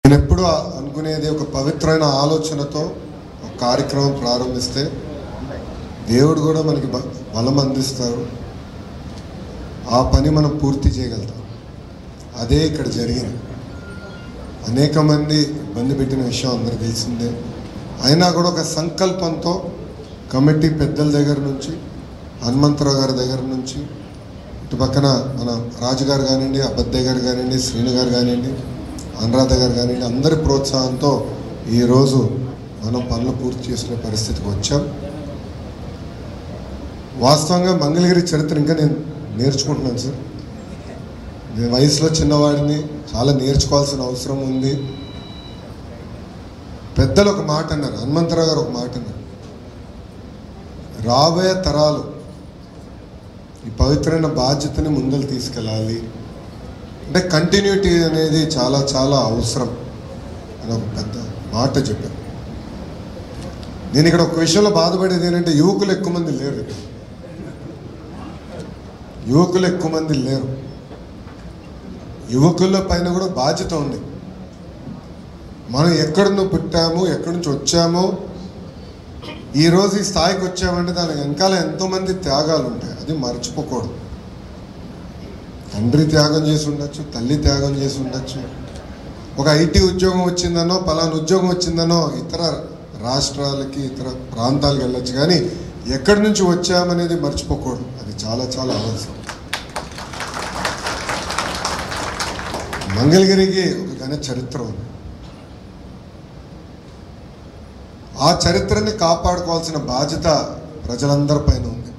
నేను ఎప్పుడు అనుకునేది ఒక పవిత్రమైన ఆలోచనతో ఒక కార్యక్రమం ప్రారంభిస్తే దేవుడు కూడా మనకి బలం అందిస్తారు, ఆ పని మనం పూర్తి చేయగలుగుతాం. అదే ఇక్కడ జరిగింది. అనేక మంది ఇబ్బంది పెట్టిన విషయం అందరికీ తెలిసిందే. అయినా కూడా ఒక సంకల్పంతో కమిటీ పెద్దల దగ్గర నుంచి, హనుమంతరావు గారి దగ్గర నుంచి, ఇటు పక్కన మన రాజుగారు కానివ్వండి, అబద్దయ్య గారు కానివ్వండి, శ్రీను గారు కానివ్వండి, అనురాధ గారు కానివ్వండి, అందరి ప్రోత్సాహంతో ఈరోజు మనం పనులు పూర్తి చేసుకునే పరిస్థితికి వచ్చాం. వాస్తవంగా మంగళగిరి చరిత్ర ఇంకా నేను నేర్చుకుంటున్నాను సార్. నేను వయసులో చిన్నవాడిని, చాలా నేర్చుకోవాల్సిన అవసరం ఉంది. పెద్దలు ఒక మాట అన్నారు, హనుమంతరావు గారు ఒక మాట అన్నారు, రాబోయే తరాలు ఈ పవిత్రమైన బాధ్యతని ముందలు తీసుకెళ్ళాలి అంటే కంటిన్యూటీ అనేది చాలా చాలా అవసరం అని ఒక పెద్ద మాట చెప్పారు. నేను ఇక్కడ ఒక విషయంలో బాధపడేది ఏంటంటే యువకులు ఎక్కువ మంది లేరు. ఇక్కడ యువకులు ఎక్కువ మంది లేరు. యువకుల పైన కూడా బాధ్యత ఉంది. మనం ఎక్కడి నుంచి పుట్టాము, ఎక్కడి నుంచి వచ్చామో, ఈరోజు ఈ స్థాయికి వచ్చామంటే దాని వెనకాల ఎంతోమంది త్యాగాలు ఉంటాయి. అది మర్చిపోకూడదు. తండ్రి త్యాగం చేసి ఉండొచ్చు, తల్లి త్యాగం చేసి ఉండొచ్చు, ఒక ఐటీ ఉద్యోగం వచ్చిందనో, పలానా ఉద్యోగం వచ్చిందనో ఇతర రాష్ట్రాలకి, ఇతర ప్రాంతాలకు వెళ్ళొచ్చు, కానీ ఎక్కడి నుంచి వచ్చామనేది మర్చిపోకూడదు. అది చాలా చాలా అవసరం. మంగళగిరికి ఒక ఘన చరిత్ర ఉంది. ఆ చరిత్రని కాపాడుకోవాల్సిన బాధ్యత ప్రజలందరి పైన ఉంది.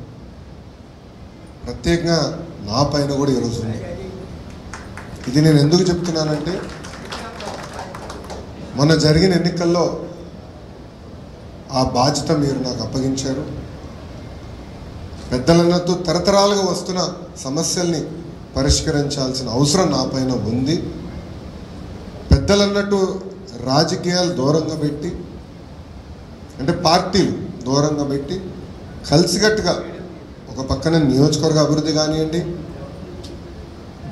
ప్రత్యేకంగా నా పైన కూడా ఈరోజు ఉంది. ఇది నేను ఎందుకు చెప్తున్నానంటే, మొన్న జరిగిన ఎన్నికల్లో ఆ బాధ్యత మీరు నాకు అప్పగించారు. పెద్దలన్నట్టు తరతరాలుగా వస్తున్న సమస్యల్ని పరిష్కరించాల్సిన అవసరం నా పైన ఉంది. పెద్దలన్నట్టు రాజకీయాలు దూరంగా పెట్టి, అంటే పార్టీలు దూరంగా పెట్టి, కలిసికట్టుగా ఒక పక్కన నియోజకవర్గ అభివృద్ధి కానివ్వండి,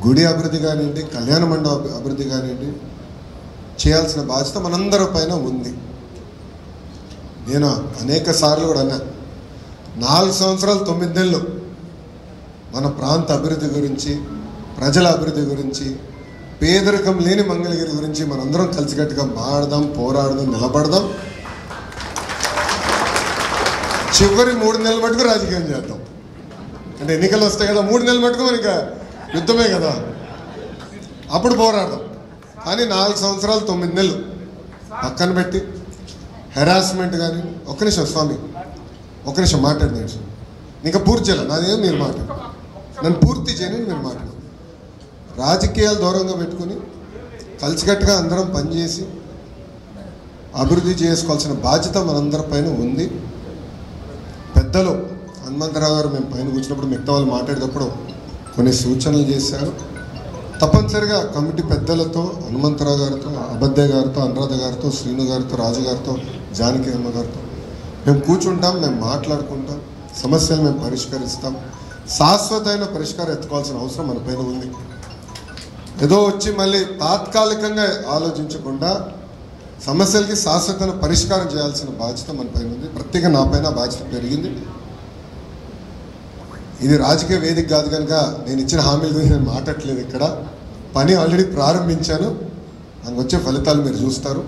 గుడి అభివృద్ధి కానివ్వండి, కళ్యాణ మండప అభివృద్ధి కానివ్వండి, చేయాల్సిన బాధ్యత మనందరి పైన ఉంది. నేను అనేక సార్లు కూడా అన్నా, 4 సంవత్సరాలు 9 నెలలు మన ప్రాంత అభివృద్ధి గురించి, ప్రజల అభివృద్ధి గురించి, పేదరికం లేని మంగళగిరి గురించి మనందరం కలిసికట్టుగా మాడదాం, పోరాడదాం, నిలబడదాం. చివరి 3 నెలల మటుకు రాజకీయం చేద్దాం. అంటే ఎన్నికలు వస్తాయి కదా, 3 నెలల మటుకు మనకి యుద్ధమే కదా, అప్పుడు పోరాడదాం. కానీ 4 సంవత్సరాలు 9 నెలలు పక్కన పెట్టి హెరాస్మెంట్ కానీ, ఒక్క నిమిషం స్వామి, ఒక్క నిమిషం మాట్లాడినాడు. ఇంకా పూర్తి చేయాలి, నాదేం మీరు మాట్లాడు, నన్ను పూర్తి చేయని మీరు మాట్లాడు. రాజకీయాలు దూరంగా పెట్టుకుని కలిసికట్టుగా అందరం పనిచేసి అభివృద్ధి చేసుకోవాల్సిన బాధ్యత మనందరి పైన ఉంది. పెద్దలు హనుమంతరావు గారు మేము పైన కూర్చున్నప్పుడు మిగతా వాళ్ళు మాట్లాడేటప్పుడు కొన్ని సూచనలు చేశారు. తప్పనిసరిగా కమిటీ పెద్దలతో, హనుమంతరావు గారితో, అబద్దయ్య గారితో, అనురాధ గారితో, శ్రీను గారితో, రాజు గారితో, జానకి అమ్మ గారితో మేము కూర్చుంటాం, మేము మాట్లాడుకుంటాం, సమస్యలు మేము పరిష్కరిస్తాం. శాశ్వతమైన పరిష్కారం ఎత్తుకోవాల్సిన అవసరం మన పైన ఉంది. ఏదో వచ్చి మళ్ళీ తాత్కాలికంగా ఆలోచించకుండా సమస్యలకి శాశ్వతమైన పరిష్కారం చేయాల్సిన బాధ్యత మన పైన ఉంది. ప్రత్యేకంగా నా పైన బాధ్యత పెరిగింది. ఇది రాజకీయ వేదిక కాదు కనుక నేను ఇచ్చిన హామీల గురించి నేను మాట్లాడలేదు. ఇక్కడ పని ఆల్రెడీ ప్రారంభించాను, దానికి వచ్చే ఫలితాలు మీరు చూస్తారు.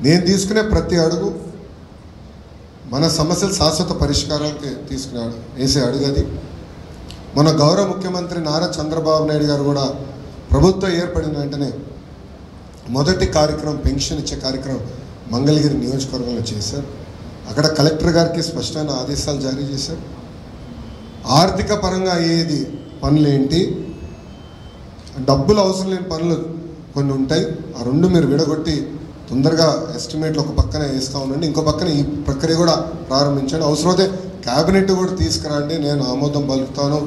నేను తీసుకునే ప్రతి అడుగు మన సమస్యలు శాశ్వత పరిష్కారానికి వేసే అడుగు అది. మన గౌరవ ముఖ్యమంత్రి నారా చంద్రబాబు నాయుడు గారు కూడా ప్రభుత్వం ఏర్పడిన వెంటనే మొదటి కార్యక్రమం పెన్షన్ ఇచ్చే కార్యక్రమం మంగళగిరి నియోజకవర్గంలో చేశారు. అక్కడ కలెక్టర్ గారికి స్పష్టమైన ఆదేశాలు జారీ చేశారు. ఆర్థిక పరంగా అయ్యేది పనులు ఏంటి, డబ్బులు అవసరం లేని పనులు కొన్ని ఉంటాయి, ఆ రెండు మీరు విడగొట్టి తొందరగా ఎస్టిమేట్లు ఒక పక్కన వేస్తూ ఉండండి, ఇంకో పక్కన ఈ ప్రక్రియ కూడా ప్రారంభించండి. అవసరమైతే క్యాబినెట్ కూడా తీసుకురండి, నేను ఆమోదం పలుకుతాను.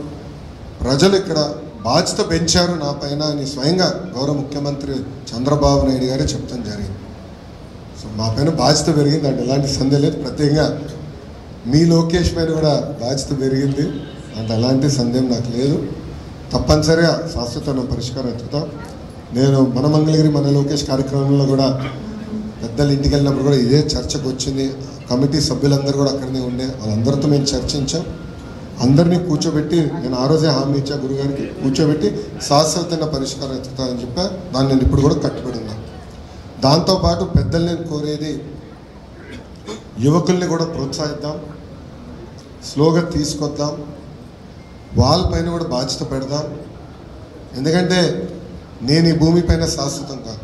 ప్రజలు ఇక్కడ బాధ్యత పెంచారు నా పైన అని స్వయంగా గౌరవ ముఖ్యమంత్రి చంద్రబాబు నాయుడు గారే చెప్తాం జరిగింది. సో మా పైన బాధ్యత పెరిగింది అంటే ఎలాంటి సందేహం లేదు. ప్రత్యేకంగా మీ లోకేష్ పైన కూడా బాధ్యత పెరిగింది అంటే ఎలాంటి సందేహం నాకు లేదు. తప్పనిసరిగా శాశ్వతమైన పరిష్కారం ఎత్తుతాం. నేను మన మంగళగిరి మన లోకేష్ కార్యక్రమంలో కూడా పెద్దలు ఇంటికి వెళ్ళినప్పుడు కూడా ఇదే చర్చకు వచ్చింది. కమిటీ సభ్యులందరూ కూడా అక్కడనే ఉండే, వాళ్ళందరితో మేము చర్చించాం. అందరినీ కూర్చోబెట్టి నేను ఆ రోజే హామీ ఇచ్చా గురుగారికి, కూర్చోబెట్టి శాశ్వతమైన పరిష్కారం ఎత్తుతానని చెప్పా. దాన్ని నేను ఇప్పుడు కూడా కట్టుబడి ఉన్నాను. దాంతోపాటు పెద్దలు నేను కోరేది, యువకుల్ని కూడా ప్రోత్సహిద్దాం, స్లోగా తీసుకొద్దాం, వాళ్ళపైన కూడా బాధ్యత పెడదాం. ఎందుకంటే నేను ఈ భూమిపైన శాశ్వతం కాదు,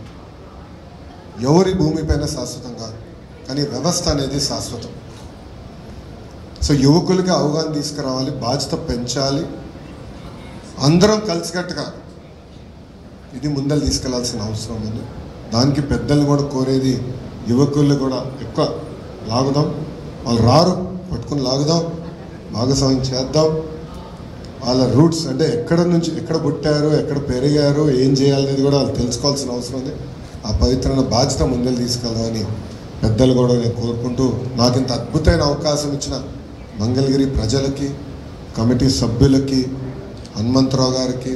ఎవరి భూమిపైన శాశ్వతం కాదు, కానీ వ్యవస్థ అనేది శాశ్వతం. సో యువకులకి అవగాహన తీసుకురావాలి, బాధ్యత పెంచాలి, అందరం కలిసికట్టుగా ఇది ముందలు తీసుకెళ్లాల్సిన అవసరం ఉంది. దానికి పెద్దలు కూడా కోరేది, యువకుల్ని కూడా ఎక్కువ లాగుదాం, వాళ్ళు రారు పట్టుకుని లాగుదాం, భాగస్వామ్యం చేద్దాం. వాళ్ళ రూట్స్ అంటే ఎక్కడ నుంచి ఎక్కడ పుట్టారు, ఎక్కడ పెరిగారు, ఏం చేయాలనేది కూడా వాళ్ళు తెలుసుకోవాల్సిన అవసరం ఉంది. ఆ పవిత్రమైన బాధ్యత ముందలు తీసుకెళ్దామని పెద్దలు కూడా నేను కోరుకుంటూ, నాకు ఇంత అద్భుతమైన అవకాశం ఇచ్చిన మంగళగిరి ప్రజలకి, కమిటీ సభ్యులకి, హనుమంతరావు గారికి,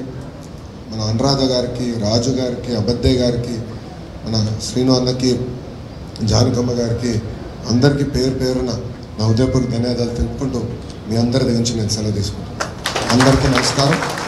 మన అనురాధ గారికి, రాజు గారికి, అబద్దయ్య గారికి, మన శ్రీను అన్నకి, జానకమ్మ గారికి, అందరికీ పేరు పేరున నా హృదయపూర్వక ధన్యవాదాలు తెలుపుకుంటూ మీ అందరి దగ్గర నుంచి నేను సెలవు తీసుకుంటాను. అందరికీ నమస్కారం.